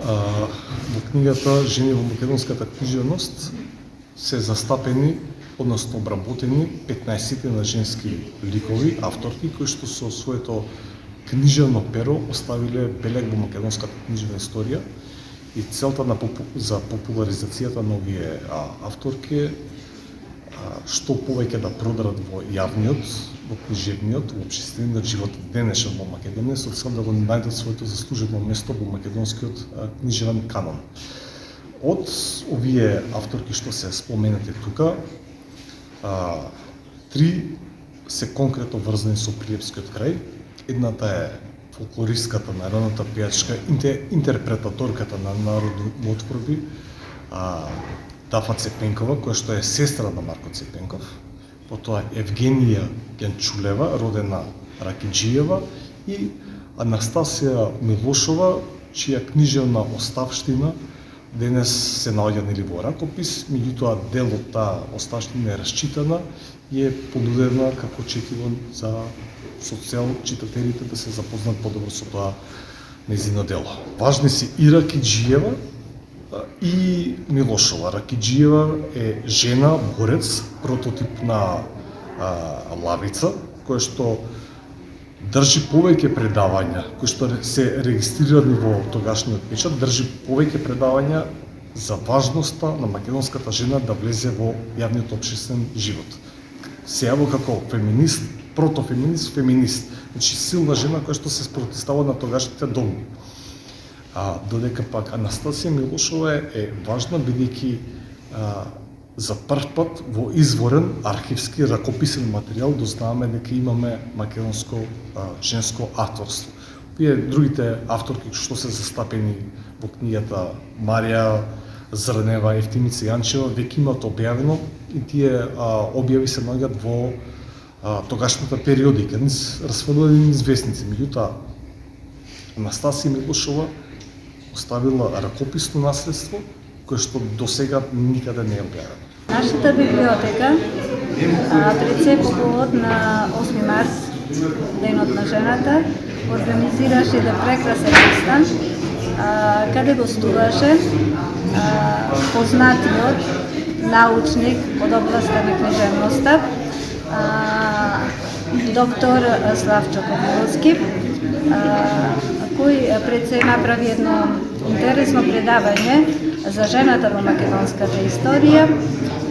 Во книгата Жени во македонската книжевност се застапени, односно обработени 15 на женски ликови, авторки, кои што со своето книжевно перо оставиле белег во македонската книжевна историја, и целта за популаризацијата на овие авторки е што повеќе да продрат во јавниот, во книжевниот, во општествениот живот денешен во Македонија, со цел да го најдат своето заслужено место во македонскиот книжевен канон. Од овие авторки што се споменати тука, три се конкретно врзани со Прилепскиот крај. Едната е фолклористката, народната пејачка, интерпретаторката на народотворби Дафа Цепенкова, која што е сестра на Марко Цепенков, потоа Евгенија Ѓанчулева, родена Ракиџиева, и Анастасија Милошова, чија книжевна оставштина денес се наоѓа во ракопис, меѓутоа дел од таа оставштина е расчитана и е понудена како четиво со цел читателите да се запознаат подобро со тоа нејзино дело. Важни се и Ракиџиева и Милошова. Ракиџиева е жена борец, прототип на Лавица, која што држи повеќе предавања, кои што се регистрирани во тогашниот печат, држи повеќе предавања за важноста на македонската жена да влезе во јавниот општествен живот. Се јавува како феминист, протофеминист, феминист. Значи силна жена која што се спротивстава на тогашните догми. Додека пак Анастасија Милошова е важна, бидејќи за прв пат во изворен архивски ракописен материјал дознаваме дека имаме македонско женско авторство. Овие другите авторки што се застапени во книгата Марија Зрнева, Евтимица Јанчева, веќе имаат објавено, и тие објави се наоѓаат во тогашната периодика, расфрлени низ весници. Меѓутоа, Анастасија Милошова оставила ракописно наследство кое што до сега никаде не е објавено. Нашата библиотека пред се по повод на 8 март, денот на жената, организираше да прекрасен настан каде гостуваше познатиот научник од областа на книжевноста доктор Славчо Ковиловски, кој пред се направи едно интересно предавање за жената во македонската историја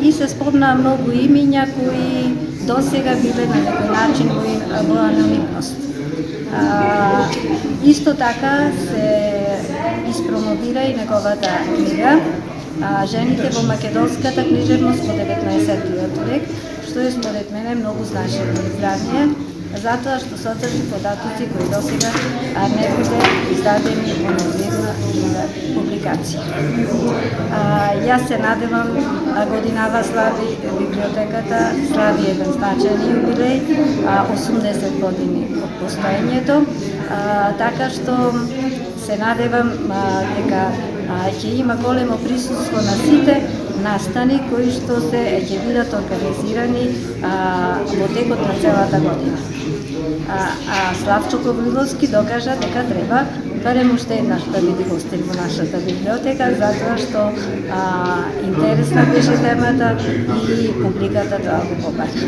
и се спомнаа многу имиња кои досега биле на некој начин во анонимност. Исто така се испромовира и неговата книга Жените во македонската книжевност во 19 век, што е според мене многу значајно издание, затоа што содржи податоци кои досега не биле издадени во неодамна публикација. Јас се надевам, годинава слави библиотеката, слави еден значајен јубилеј, 80 години од постоењето, така што се надевам дека ќе има големо присуство на сите настани кои што ќе бидат организирани во текот на целата година. Славчо Ковиловски докажа дека треба барем уште еднаш да биде гостин во нашата библиотека, затоа што интересна беше темата и публиката тоа го побаќа.